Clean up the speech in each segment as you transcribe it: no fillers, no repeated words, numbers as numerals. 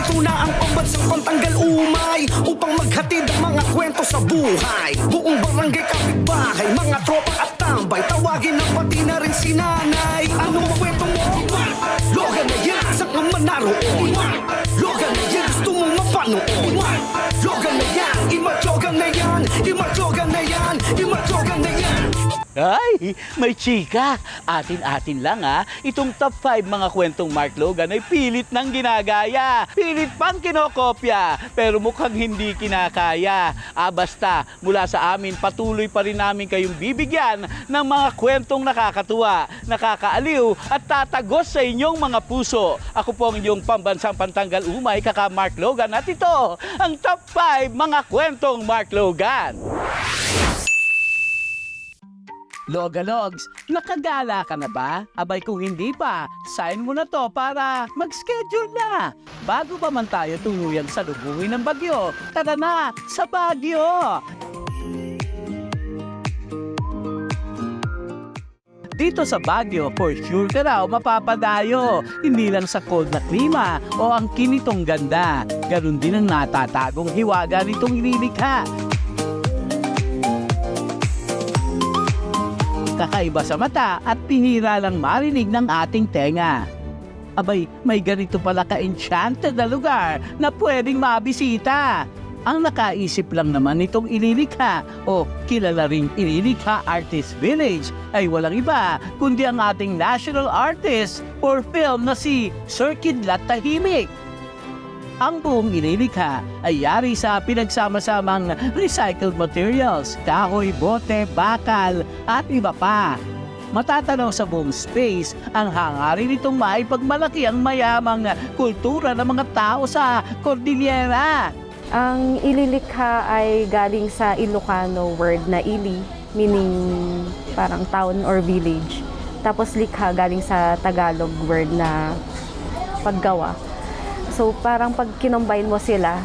Narito na ang pambansang pantanggal umay upang maghatid ang mga kwento sa buhay. Buong barangay kapitbahay, mga tropa at tambay, tawagin na pati na rin si nanay. Anong kwento mo? Logan na yan, saan ka man naroon? Logan na yan, gusto mo mapanood? Logan na yan, imatyogan na yan, imatyogan na yan, imatyogan na yan. Ay, may chika! Atin-atin lang ha, itong top 5 mga kwentong Mark Logan ay pilit nang ginagaya. Pilit pang kinokopya, pero mukhang hindi kinakaya. Basta, mula sa amin, patuloy pa rin namin kayong bibigyan ng mga kwentong nakakatuwa, nakakaaliw at tatagos sa inyong mga puso. Ako po ang inyong pambansang pantanggal umay, kaka Mark Logan, at ito ang top 5 mga kwentong Mark Logan. Logalogs, nakagala ka na ba? Abay kung hindi pa, sign mo na to para mag-schedule na. Bago pa man tayo tuluyan sa lubungin ng bagyo, tara na sa Baguio! Dito sa Baguio, for sure ka raw mapapadayo. Hindi lang sa cold na klima o ang kinitong ganda. Ganun din ang natatagong hiwaga nitong inilikha. Kakaiba sa mata at pihira lang marinig ng ating tenga. Abay, may ganito pala ka-enchanted na lugar na pwedeng mabisita. Ang nakaisip lang naman nitong inilikha o kilala ring inilikha Artist Village ay walang iba kundi ang ating national artist for film na si Sir Kidlat Tahimik. Ang buong inilikha ay yari sa pinagsama-samang recycled materials, kahoy, bote, bakal at iba pa. Matatanaw sa buong space ang hangarin nitong maipagmalaki ang mayamang kultura ng mga tao sa Cordillera. Ang ililikha ay galing sa Ilocano word na ili, meaning parang town or village. Tapos likha galing sa Tagalog word na paggawa. So parang pag kinombine mo sila,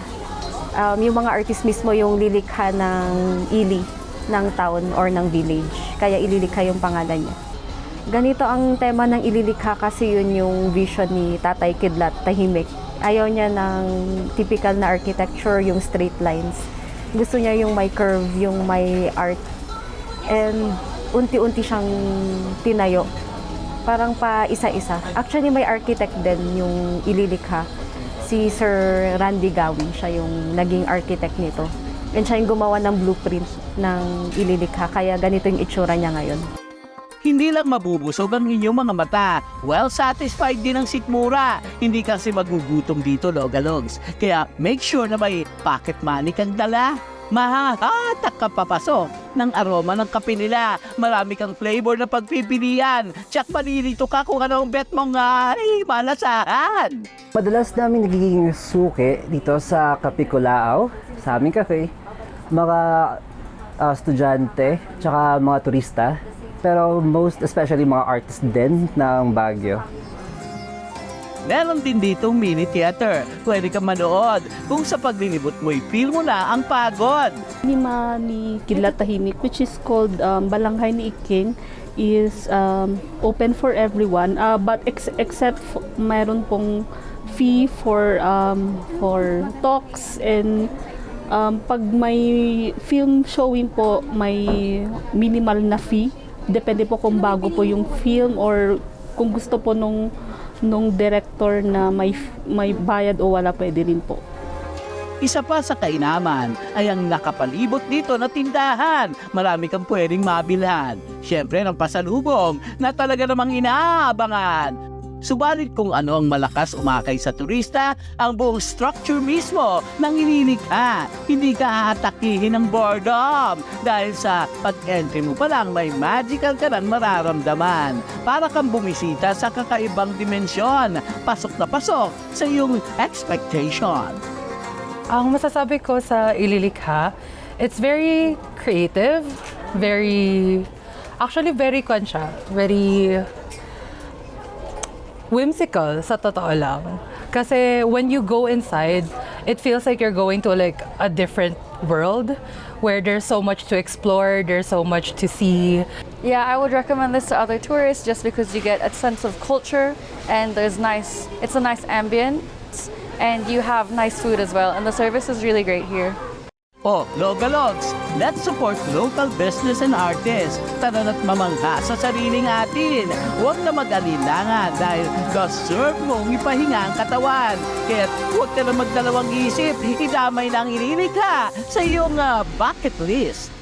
yung mga artist mismo yung lilikha ng ili, ng town or ng village. Kaya ililikha yung pangalan niya. Ganito ang tema ng ililikha kasi yun yung vision ni Tatay Kidlat Tahimik. Ayaw niya ng typical na architecture, yung straight lines. Gusto niya yung may curve, yung may art. And unti-unti siyang tinayo. Parang pa isa-isa. Actually may architect din yung ililikha. Si Sir Randy Gawi, siya yung naging architect nito. And siya yung gumawa ng blueprint ng ililikha, kaya ganito yung itsura niya ngayon. Hindi lang mabubusog ang inyong mga mata, well satisfied din ang sikmura. Hindi kasi magugutom dito, Logalogs. Kaya make sure na may pocket money kang dala. Mahahatak ka papasok ng aroma ng kape nila. Marami kang flavor na pagpipilian. Tsak malilito ka kung anong bet mong malasahan. Madalas namin nagiging suki dito sa Kape Kulaaw, sa aming cafe. Mga estudyante, tsaka mga turista. Pero most especially mga artists din ng Baguio. Meron din ditong mini theater. Pwede ka manood kung sa paglilibot mo'y feel mo na ang pagod. Cinema ni Kidlat Tahimik, which is called Balanghay ni Iking, is open for everyone. But except mayroon pong fee for talks and pag may film showing po, may minimal na fee. Depende po kung bago po yung film or kung gusto po nung director na may bayad o wala, pwede rin po. Isa pa sa kainaman ay ang nakapalibot dito na tindahan. Marami kang pwedeng mabilhan. Siyempre ng pasalubong na talaga namang inaabangan. Subalit kung ano ang malakas umakay sa turista, ang buong structure mismo ng inilikha. Hindi ka hatakihin ng boredom dahil sa pag-entry mo pa lang may magical ka nang mararamdaman. Para kang bumisita sa kakaibang dimensyon. Pasok na pasok sa iyong expectation. Ang masasabi ko sa ililikha, it's very creative, very whimsical sa totoo lang. Kasi when you go inside, it feels like you're going to like a different world where there's so much to explore, there's so much to see. Yeah, I would recommend this to other tourists just because you get a sense of culture and it's a nice ambience and you have nice food as well, and the service is really great here. O, Logalogs, let's support local business and artists. Tara na't mamangha sa sariling atin. Huwag na mag-alinlangan dahil deserve mong ipahinga ang katawan. Kaya huwag ka na magdalawang isip, idamay na ang inilikha sa iyong bucket list.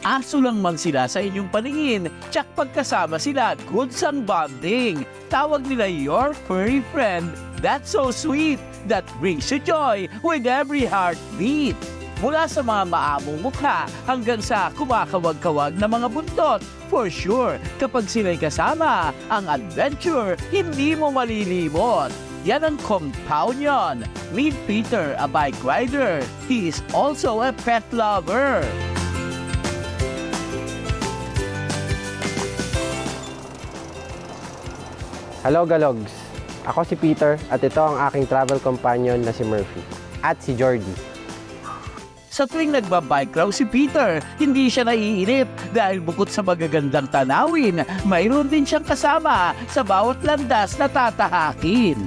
Aso lang man sila sa inyong paningin, tsak pagkasama sila, goods ang bonding. Tawag nila your furry friend. That's so sweet. That brings you joy with every heartbeat. Mula sa mga maamong mukha hanggang sa kumakawag-kawag na mga buntot. For sure, kapag sila'y kasama, ang adventure hindi mo malilimot. Yan ang Companion. Meet Peter, a bike rider. He is also a pet lover. Hello Galogs! Ako si Peter at ito ang aking travel companion na si Murphy at si Jordy. Sa tuwing nagbabike raw si Peter, hindi siya naiinip dahil bukod sa magagandang tanawin, mayroon din siyang kasama sa bawat landas na tatahakin.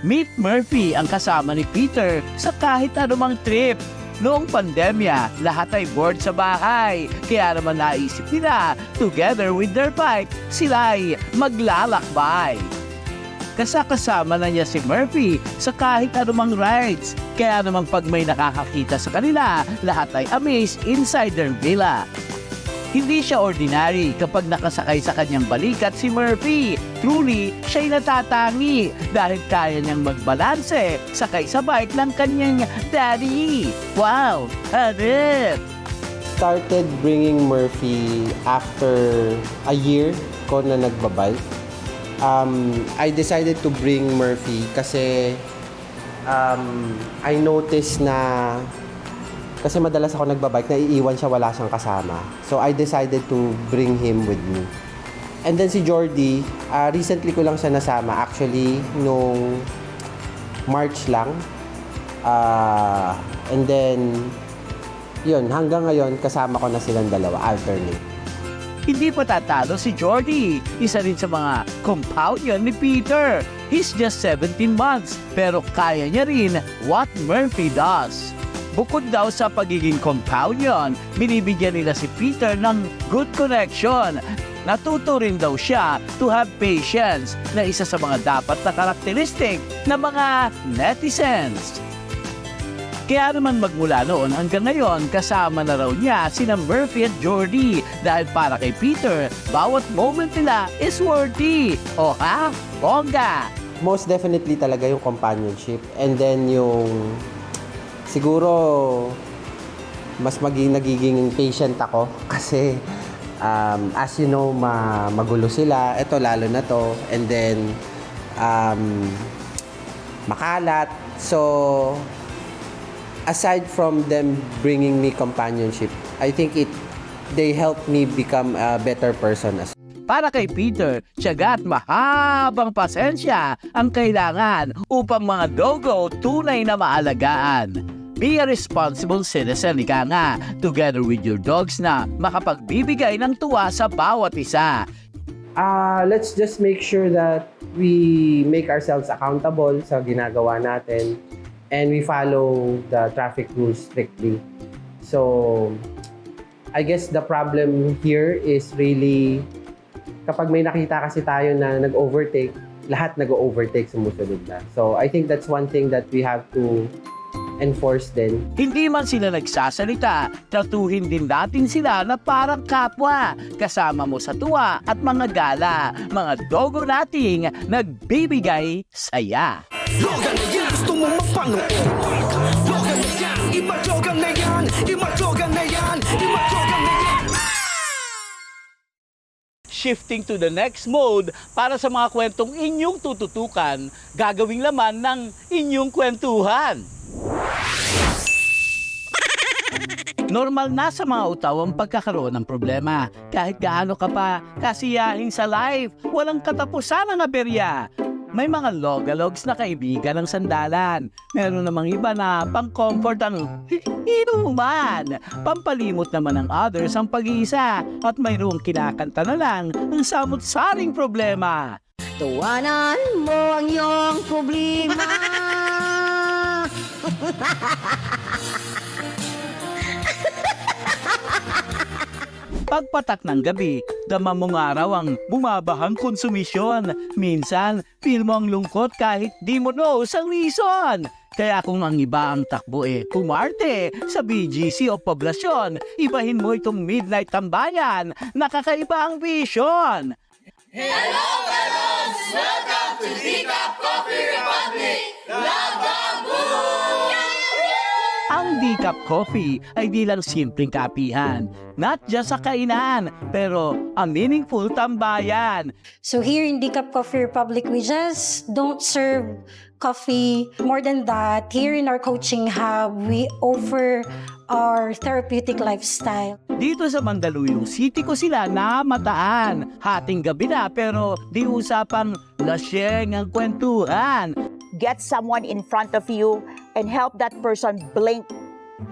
Meet Murphy ang kasama ni Peter sa kahit anumang trip. Noong pandemya, lahat ay bored sa bahay. Kaya naman naisip nila, together with their bike, sila ay maglalakbay. Kasama na niya si Murphy sa kahit anumang rides. Kaya naman pag may nakakakita sa kanila, lahat ay amazed inside their villa. Hindi siya ordinary kapag nakasakay sa kanyang balikat si Murphy. Truly, siya'y natatangi dahil kaya niyang magbalanse sakay sa bike ng kanyang daddy. Wow! Hanip! Started bringing Murphy after a year ko na nagbabike. I decided to bring Murphy kasi I noticed na kasi madalas ako nagbabike, naiiwan siya, wala siyang kasama. So I decided to bring him with me. And then si Jordy, recently ko lang siya nasama. Actually, nung March lang. And then, yun, hanggang ngayon, kasama ko na silang dalawa, alternate. Hindi pa tatalo si Jordy. Isa rin sa mga companion ni Peter. He's just 17 months pero kaya niya rin what Murphy does. Bukod daw sa pagiging companion, binibigyan nila si Peter ng good connection. Natuto rin daw siya to have patience na isa sa mga dapat na karakteristik ng mga netizens. Kaya naman magmula noon hanggang ngayon, kasama na raw niya sina Murphy at Jordy dahil para kay Peter, bawat moment nila is worthy. O ha? Bongga! Most definitely talaga yung companionship. And then yung siguro mas nagiging patient ako kasi as you know, magulo sila. Ito lalo na to. And then makalat. So aside from them bringing me companionship, I think they help me become a better person as Para kay Peter, tiyaga at mahabang pasensya ang kailangan upang mga dogo tunay na maalagaan. Be a responsible citizen, ika nga, together with your dogs na makapagbibigay ng tuwa sa bawat isa. Let's just make sure that we make ourselves accountable sa ginagawa natin and we follow the traffic rules strictly. So, I guess the problem here is really kapag may nakita kasi tayo na nag-overtake, lahat nag-overtake, sumusunod na. So, I think that's one thing that we have to enforce din. Hindi man sila nagsasalita, tratuhin din natin sila na parang kapwa. Kasama mo sa tuwa at mga gala, mga dogo nating nagbibigay saya. Logan na yan, gusto mo mapanood. Logan na yan, imatlogan na yan, imatlogan na yan, imatlogan na yan. Shifting to the next mode para sa mga kwentong inyong tututukan, gagawing laman ng inyong kwentuhan. Normal na sa mga utaw ang pagkakaroon ng problema. Kahit gaano ka pa kasiyahin sa life, walang katapusan ang aberya. May mga logalogs na kaibigan ng sandalan. Meron namang iba na pang-comfort ang inuman. Pampalimot naman ng others ang pag-iisa. At mayroong kinakanta na lang ang samot-saring problema. Tuwanan mo ang iyong problema. Pagpatak ng gabi, dama mo nga raw ang bumabahang konsumisyon. Minsan, feel mo ang lungkot kahit di mo knows ang reason. Kaya kung ang iba ang takbo kumarte sa BGC o poblasyon, ibahin mo itong midnight tambayan. Nakakaiba ang vision. Ang Decaf Coffee ay di lang simpleng kapihan, not just sa kainan, pero a meaningful tambayan. So here in Decaf Coffee Republic, we just don't serve coffee. More than that, here in our coaching hub, we offer our therapeutic lifestyle. Dito sa Mandaluyong City ko sila namataan. Hating gabi na pero di usapang lasyeng ang kwentuhan. Get someone in front of you and help that person blink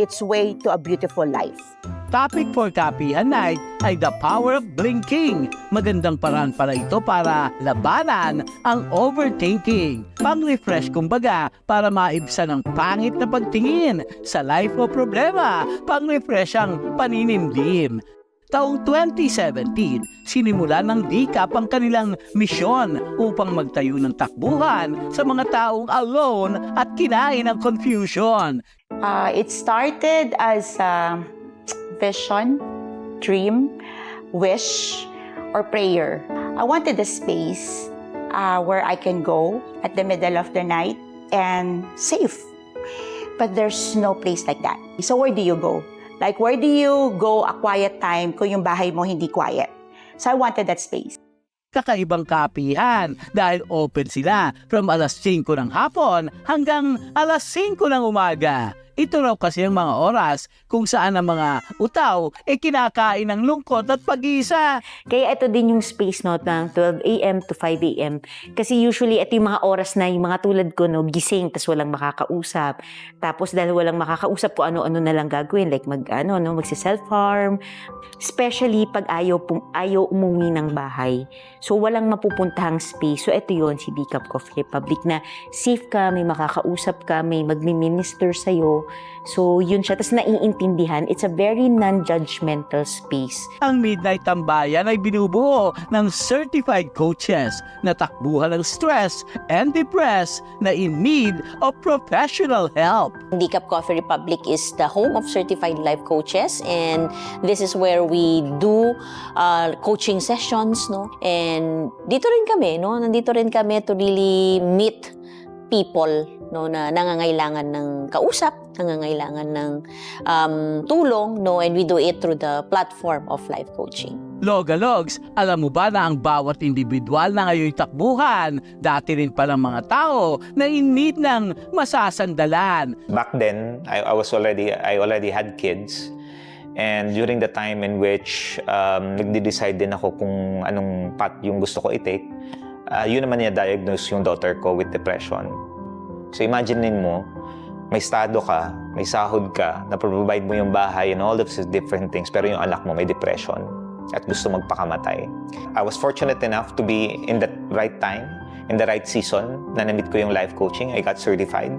its way to a beautiful life. Topic for Kapihan Night ay the power of blinking. Magandang paraan para ito para labanan ang overthinking. Pang-refresh kumbaga para maibsan ang pangit na pagtingin sa life o problema. Pang-refresh ang paninimdim. Taong 2017, sinimulan ng Decaf ang kanilang misyon upang magtayo ng takbuhan sa mga taong alone at kinain ng confusion. It started as a vision, dream, wish, or prayer. I wanted a space where I can go at the middle of the night and safe. But there's no place like that. So where do you go? Like, where do you go a quiet time kung yung bahay mo hindi quiet? So I wanted that space. Kakaibang kapihan dahil open sila from alas 5 ng hapon hanggang alas 5 ng umaga. Ito raw kasi ang mga oras kung saan ang mga utaw kinakain ng lungkot at pag-iisa. Kaya ito din yung space ng 12 a.m. to 5 a.m. Kasi usually ito yung mga oras na yung mga tulad ko gising tas walang makakausap. Tapos dahil walang makakausap po ano-ano na lang gagawin like magsi-self-harm. Especially pag ayaw umuwi ng bahay. So walang mapupuntahang space. So ito yun si Decaf Coffee Republic na safe ka, may makakausap ka, may magmi-minister sa'yo. So, yun siya. Tapos naiintindihan, it's a very non-judgmental space. Ang Midnight Tambayan ay binubuo ng certified coaches na takbuhan ng stress and depressed na in need of professional help. Decaf Coffee Republic is the home of certified life coaches and this is where we do coaching sessions, no? And dito rin kami, no? Nandito rin kami to really meet people, no, na nangangailangan ng kausap, nangangailangan ng tulong, no, and we do it through the platform of life coaching. Logalogs, alam mo ba na ang bawat individual na ngayon takbuhan, dati rin palang mga tao na in need ng masasandalan. Back then, I already had kids. And during the time in which nagde-decide din ako kung anong path yung gusto ko i-take, yun naman niya-diagnose yung daughter ko with depression. So imaginein mo, may estado ka, may sahod ka, na-provide mo yung bahay and all of these different things, pero yung anak mo may depression at gusto magpakamatay. I was fortunate enough to be in the right time, in the right season, na na-meet ko yung life coaching. I got certified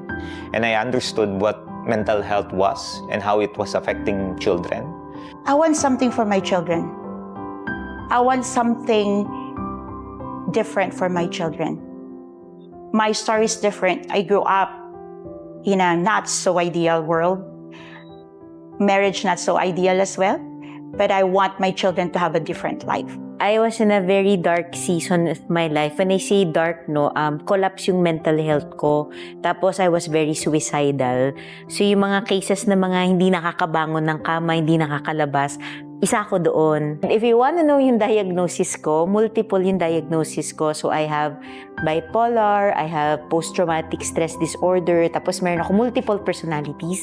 and I understood what mental health was and how it was affecting children. I want something for my children. I want something different for my children. My story is different. I grew up in a not so ideal world. Marriage not so ideal as well. But I want my children to have a different life. I was in a very dark season of my life. When I say dark, collapse yung mental health ko. Tapos I was very suicidal. So yung mga cases na mga hindi nakakabangon ng kama, hindi nakakalabas, isa ako doon. If you want to know yung diagnosis ko, multiple yung diagnosis ko. So I have bipolar, I have post-traumatic stress disorder, tapos meron ako multiple personalities.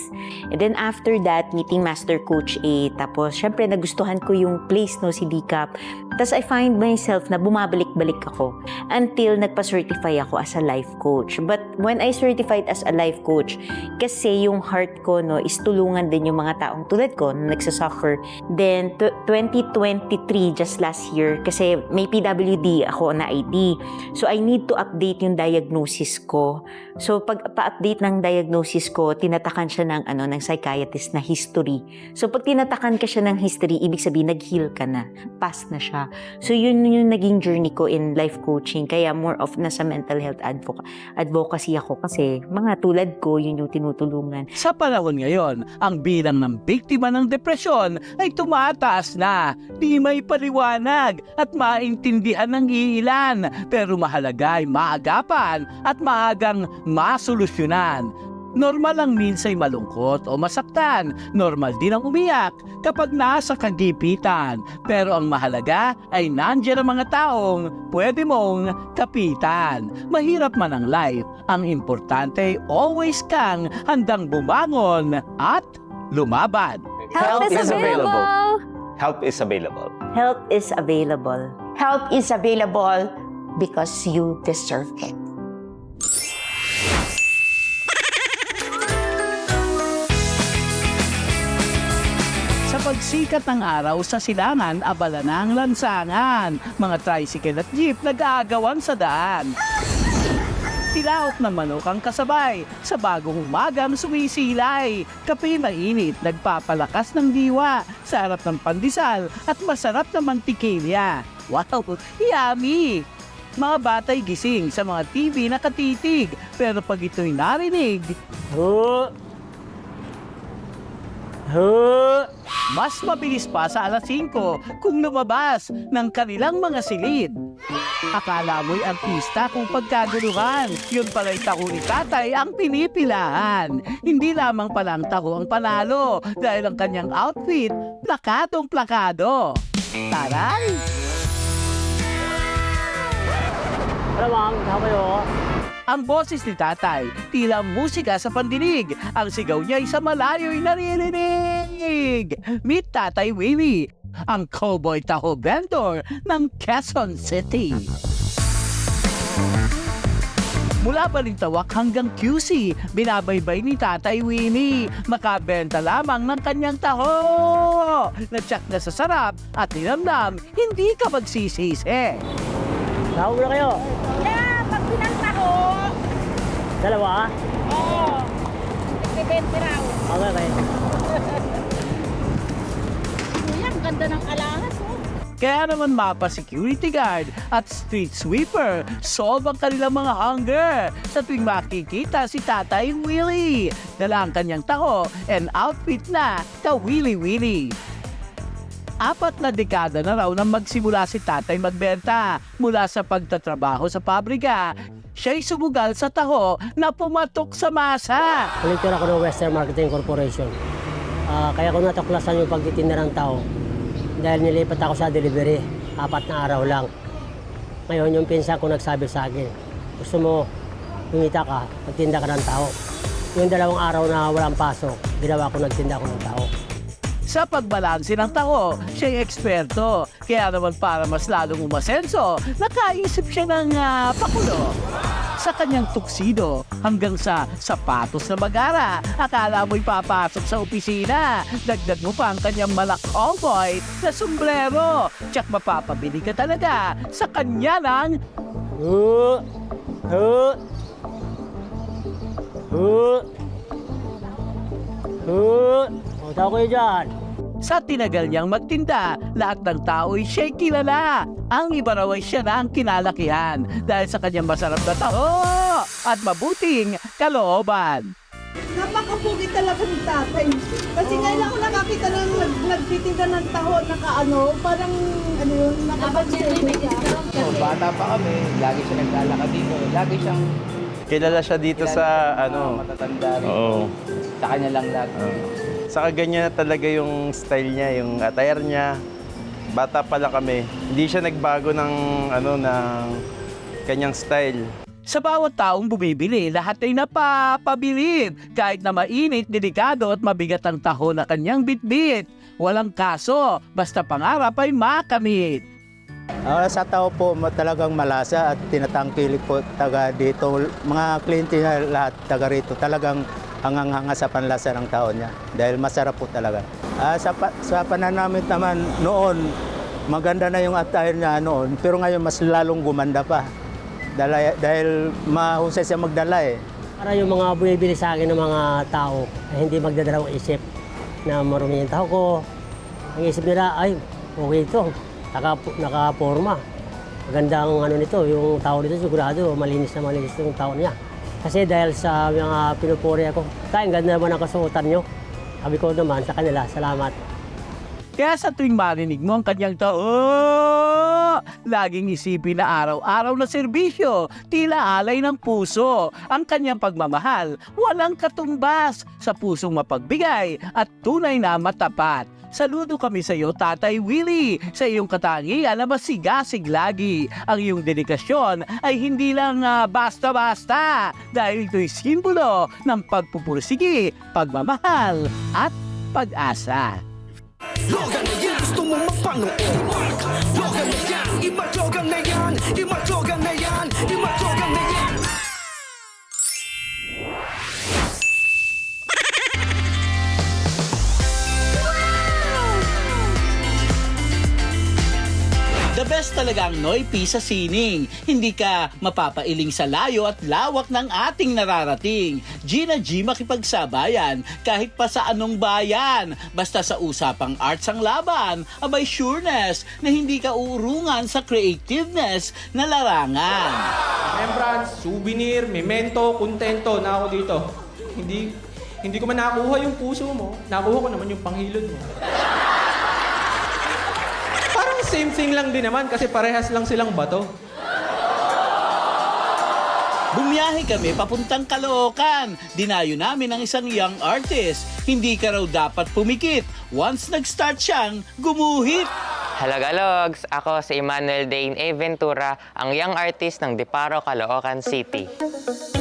And then after that, meeting Master Coach A, tapos syempre nagustuhan ko yung place si Decaf. Tapos I find myself na bumabalik-balik ako until nagpa-certify ako as a life coach. But when I certified as a life coach, kasi yung heart ko is tulungan din yung mga taong tulad ko na nagsasuffer. Then then 2023, just last year, kasi may PWD ako na ID. So, I need to update yung diagnosis ko. So, pag pa-update ng diagnosis ko, tinatakan siya ng psychiatrist na history. So, pag tinatakan ka siya ng history, ibig sabihin, nag-heal ka na. Pass na siya. So, yun yung naging journey ko in life coaching. Kaya more of nasa mental health advocacy ako kasi mga tulad ko, yun yung tinutulungan. Sa panahon ngayon, ang bilang ng biktima ng depresyon ay tumataas na. Di may paliwanag at maintindihan ng iilan. Pero mahalaga ay maagapan at maagang masolusyonan. Normal lang minsay malungkot o masaktan. Normal din ang umiyak kapag nasa kagipitan. Pero ang mahalaga ay nandiyan ang mga taong pwede mong kapitan. Mahirap man ang life, ang importante ay always kang handang bumangon at lumaban. Help is available. Help is available. Help is available. Help is available because you deserve it. Sa pagsikat ng araw sa silangan, abala na ang lansangan. Mga tricycle at jeep nag-aagawan sa daan. Tilaok ng manok ang kasabay, sa bagong umagang sumisilay. Kape mainit, nagpapalakas ng diwa, sa harap ng pandesal at masarap na mantikilya. Wow, yummy! Mga batay gising sa mga TV nakatitig, pero pag ito'y narinig, mas mabilis pa sa alas 5 kung lumabas ng kanilang mga silid. Akala mo'y artista kung pagkaguluhan. Yun pala'y taho ni tatay ang pinipilahan. Hindi lamang palang taho ang panalo dahil ang kanyang outfit, plakadong plakado. Taray! Hello ma'am, kayo. Ang boses ni tatay, tila musika sa pandinig. Ang sigaw niya ay sa malayo'y naririnig. Meet Tatay Willie, ang cowboy taho vendor ng Quezon City. Mula Balintawak hanggang QC, binabaybay ni Tatay Willie. Makabenta lamang ng kanyang taho. Natsak na sa sarap at ninamnam, hindi ka magsisisi. Taho na kayo? Yeah, pag pinantaho. Dalawa? Oo. 20 raw. Okay. Kuya, ang ganda ng alahas, oh. Kaya naman mapa security guard at street sweeper, solve ang kanilang mga hunger sa tuwing makikita si Tatay Willie. Dala ang kanyang taho and outfit na ka-Willie Willie. 4 na dekada na raw nang magsimula si tatay magbenta. Mula sa pagtatrabaho sa pabrika, siya'y sumugal sa taho na pumatok sa masa. Kolektor ako ng Western Marketing Corporation. Kaya ko natuklasan yung pagtitinda ng taho. Dahil nilipat ako sa delivery, 4 na araw lang. Ngayon yung pinsan ko nagsabi sa akin, gusto mo kumita ka, magtinda ka ng taho. Yung 2 araw na walang pasok, ginawa ko nagtinda ko ng taho. Sa pagbalanse ng taho, siya'y eksperto. Kaya naman para mas lalong umasenso, nakaisip siya ng pakulo. Sa kanyang tuksido hanggang sa sapatos na magara, akala mo'y papasok sa opisina. Dagdag mo pa ang kanyang malak-cowboy na sombrero. Tsak mapapabili ka talaga sa kanya ng... Tao ko dyan. Sa tinagal niyang magtinda, lahat ng tao'y siya'y kilala. Ang iba raw ay siya na ang kinalakihan dahil sa kanyang masarap na taho at mabuting kalooban. Napakapugi talaga ng tatay. Kasi ngayon ako nakakita ng nagtitinda ng taho, parang yun, nakapagservice. Bata pa kami, lagi siya naglalakad dito. Lagi siyang kilala siya dito sa matatanda rin. Oo. Sa kanya lang lagi. Saka ganyan talaga yung style niya, yung attire niya. Bata pa lang kami. Hindi siya nagbago ng kanyang style. Sa bawat taong bumibili, lahat ay napapabilib. Kahit na mainit, delikado at mabigat ang taho na kanyang bitbit. Walang kaso, basta pangarap ay makamit. Sa tao po talagang malasa at tinatangkilik po taga dito. Mga kliyente na lahat taga rito talagang hangang-hanga sa panlasa ng tao niya dahil masarap po talaga. Sa pananamit naman noon, maganda na yung attire niya noon, pero ngayon mas lalong gumanda pa. Dahil mahusay siya magdala eh. Para yung mga bumibili sa akin ng mga tao, hindi magdadalawang isip na marumi yung tao ko. Ang isip nila, ay, okay ito, nakaporma. Magandang ano nito, yung tao nito sigurado, malinis yung tao niya. Kasi dahil sa mga pinupuri ako, ang ganda naman ang kasuotan nyo. Sabi ko naman sa kanila, salamat. Kaya sa tuwing marinig mo ang kanyang laging isipin na araw-araw na serbisyo, tila alay ng puso. Ang kanyang pagmamahal, walang katumbas sa pusong mapagbigay at tunay na matapat. Saludo kami sa iyo, Tatay Willie, sa iyong katangian na masigasig lagi. Ang iyong dedikasyon ay hindi lang basta-basta dahil ito'y simbolo ng pagpupursige, pagmamahal at pag-asa. Logan na yan, gusto mong mapanood. Logan na yan, imatyogan na yan, imatyogan na yan, imatyogan na yan. The best talaga ang Noypi sa sining. Hindi ka mapapailing sa layo at lawak ng ating nararating. Gina G makipagsabayan kahit pa sa anong bayan. Basta sa usapang arts ang laban, abay sureness na hindi ka uurungan sa creativeness na larangan. Remembrance, souvenir, memento, kontento na ako dito. Hindi ko man nakuha yung puso mo, nakuha ko naman yung panghilod mo. Parang same thing lang din naman kasi parehas lang silang bato. Bumiyahe kami papuntang Caloocan. Dinayo namin ang isang young artist. Hindi ka raw dapat pumikit. Once nag-start siyang gumuhit. Halagalogs! Ako si Emmanuel Dane A. Ventura, ang young artist ng Diparo, Caloocan City.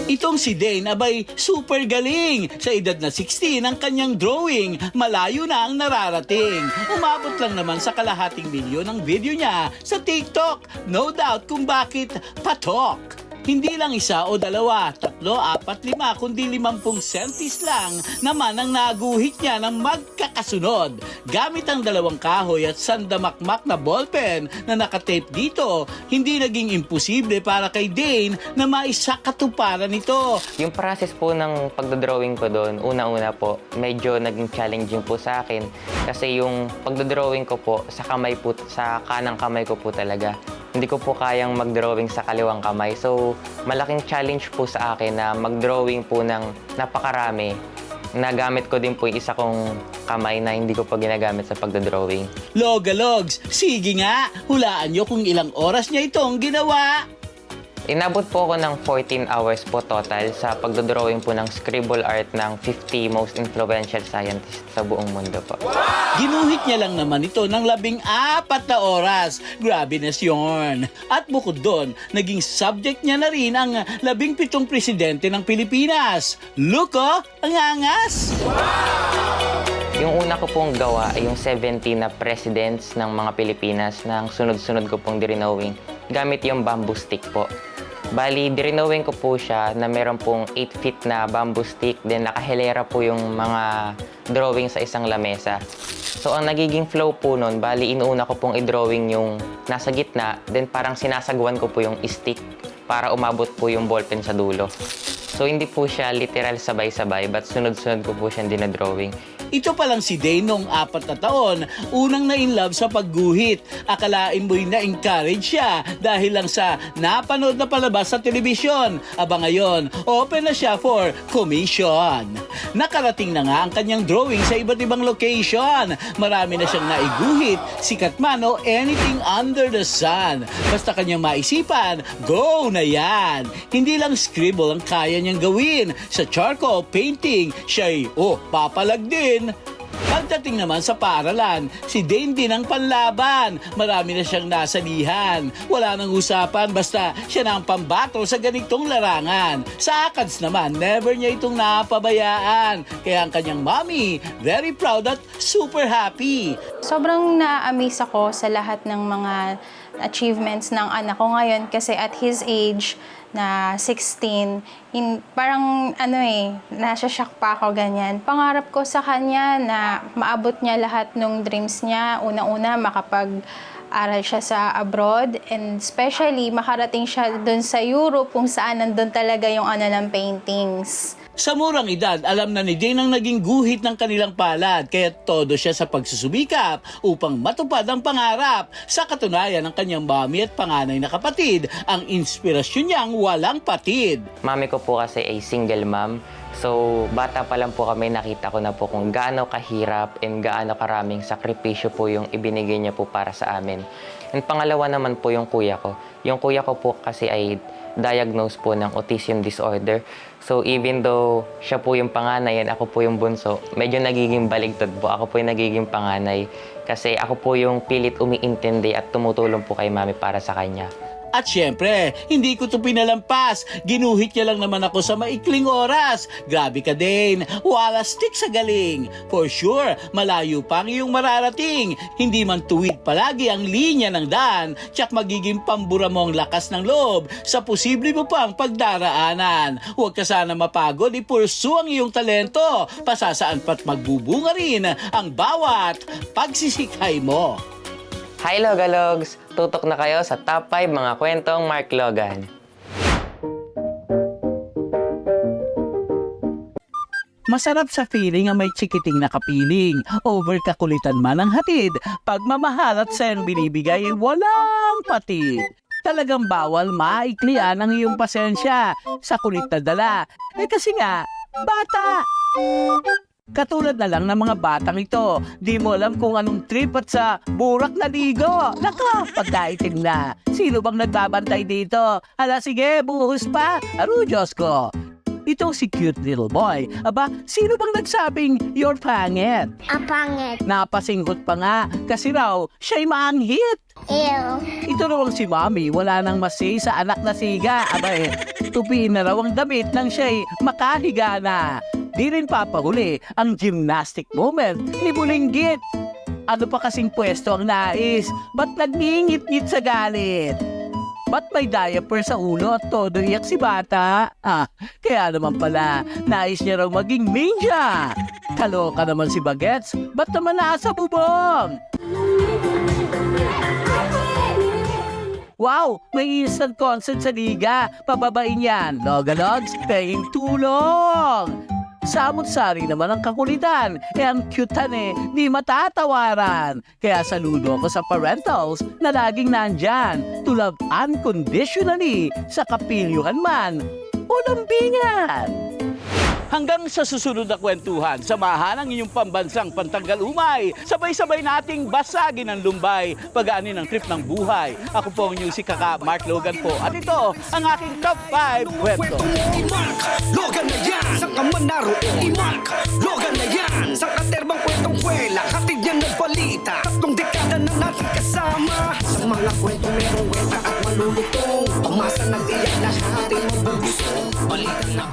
Itong si Dane, abay, super galing. Sa edad na 16 ang kanyang drawing, malayo na ang nararating. Umabot lang naman sa kalahating milyon ang video niya sa TikTok. No doubt kung bakit patok. Hindi lang isa o dalawa, 3, 4, 5, kundi 50 centis lang naman ang naguhit niya ng magkakasunod. Gamit ang 2 kahoy at sandamakmak na ballpen na nakatape dito, hindi naging imposible para kay Dane na maisakatuparan ito. Yung process po ng pagdodrawing ko doon, una-una po, medyo naging challenging po sa akin. Kasi yung pagdodrawing ko po, sa kanang kamay ko po talaga. Hindi ko po kayang mag-drawing sa kaliwang kamay. So, malaking challenge po sa akin na mag-drawing po ng napakarami. Nagamit ko din po yung isa kong kamay na hindi ko pa ginagamit sa pagdodrawing. Logalogs, sige nga, hulaan nyo kung ilang oras niya itong ginawa. Inabot po ako ng 14 hours po total sa pagdodrawing po ng scribble art ng 50 most influential scientists sa buong mundo po. Ginuhit niya lang naman ito ng 14 na oras. Grabe na yun. At bukod doon, naging subject niya na rin ang 17 presidente ng Pilipinas. Look ang angas! Yung una ko pong gawa ay yung 17 na presidents ng mga Pilipinas na sunod-sunod ko pong dirinawing gamit yung bamboo stick po. Bali, dirinawing ko po siya na meron pong 8 feet na bamboo stick, then nakahilera po yung mga drawing sa isang lamesa. So, ang nagiging flow po nun, bali, inuuna ko pong i-drawing yung nasa gitna, then parang sinasagwan ko po yung stick para umabot po yung ballpen sa dulo. So, hindi po siya literal sabay-sabay, but sunod-sunod ko po siyang dinadrawing. Ito pa lang si Dane noong 4 na taon, unang na-inlove sa pagguhit. Akalain mo'y na-encourage siya dahil lang sa napanood na palabas sa telebisyon. Aba ngayon, open na siya for commission. Nakarating na nga ang kanyang drawing sa iba't ibang location. Marami na siyang naiguhit, sikat man o anything under the sun. Basta kanyang maisipan, go na yan! Hindi lang scribble ang kaya niyang gawin. Sa charcoal painting, siya'y, papalag din. Pagdating naman sa paaralan, si Dane din ang panlaban. Marami na siyang nasalihan. Wala nang usapan, basta siya na ang pambato sa ganitong larangan. Sa ACADS naman, never niya itong napabayaan. Kaya ang kanyang mommy, very proud at super happy. Sobrang na-amaze ako sa lahat ng mga achievements ng anak ko ngayon kasi at his age na 16, parang nasa shock pa ako ganyan. Pangarap ko sa kanya na maabot niya lahat ng dreams niya. Una-una, makapag-aral siya sa abroad and especially makarating siya dun sa Europe kung saan nandun talaga yung ng paintings. Sa murang edad, alam na ni Jane ang naging guhit ng kanilang palad kaya todo siya sa pagsusubikap upang matupad ang pangarap. Sa katunayan ng kanyang mami at panganay na kapatid, ang inspirasyon niyang walang patid. Mami ko po kasi ay single mom. So, bata pa lang po kami, nakita ko na po kung gaano kahirap and gaano karaming sakripisyo po yung ibinigay niya po para sa amin. And pangalawa naman po yung kuya ko. Yung kuya ko po kasi ay diagnosed po ng autism disorder. So, even though siya po yung panganay and ako po yung bunso, medyo nagiging baligtad po. Ako po yung nagiging panganay kasi ako po yung pilit umiintindi at tumutulong po kay mami para sa kanya. At syempre, hindi ko ito pinalampas. Ginuhit niya lang naman ako sa maikling oras. Grabe ka din, wala stick sa galing. For sure, malayo pa ang iyong mararating. Hindi man tuwid palagi ang linya ng daan, tsak magiging pambura mo ang lakas ng loob sa posible mo pang pagdaraanan. Huwag ka sana mapagod, ipursu ang iyong talento. Pasasaan pa't magbubunga rin ang bawat pagsisikay mo. Hi Logalogs! Tutok na kayo sa top 5 mga kwentong Mark Logan. Masarap sa feeling ang may chikiting na kapiling. Over kakulitan man ang hatid. Pagmamahal at sen binibigay ay walang patid. Talagang bawal maiklian ang iyong pasensya sa kulit na dala. Kasi nga, bata! Katulad na lang ng mga batang ito, di mo alam kung anong trip at sa burak na ligo. Naka, pagkaitim na. Sino bang nagbabantay dito? Hala, sige, buhos pa. Aro, Diyos ko. Itong si cute little boy. Aba, sino bang nagsabing you're pangit? Pangit. Napasingkot pa nga kasi raw siya'y maanghit. Ew. Ito raw si Mommy, wala nang masay sa anak na siga. Aba tupiin na raw ang damit nang siya'y makahiga na. Di rin papahuli ang gymnastic moment ni Bulinggit. Ano pa kasing pwesto ang nais? Ba't nagngingit-ngit sa galit? Ba't may diaper sa ulo at todo iyak si bata? Kaya naman pala, nais niya raw maging ninja. Kaloka naman si Bagets, ba't naman nasa bubong? Wow! May instant concert sa liga. Pababain yan. Logalogs, paying tulong! Samot-sari naman ang kakulitan. Ang cute-an di matatawaran. Kaya saludo ako sa parentals na laging nandyan to love unconditionally sa kapilyuhan man o lambingan. Hanggang sa susunod na kwentuhan, samahan ang inyong pambansang pantanggal umay. Sabay-sabay nating basagin ang lumbay, pag-aanin ang trip ng buhay. Ako po ang inyong si Kaka Mark Logan po. At ito ang aking top 5 kwento. Logan na yan, sa kamanaro Imark, Logan na yan, sa katerbang kwentong kwela, hatid yan ng balita. 3 dekada na natin kasama, sa mga kwentong merong weta at malulutong. Pamasa ng iyak na ating mabubusong, balita na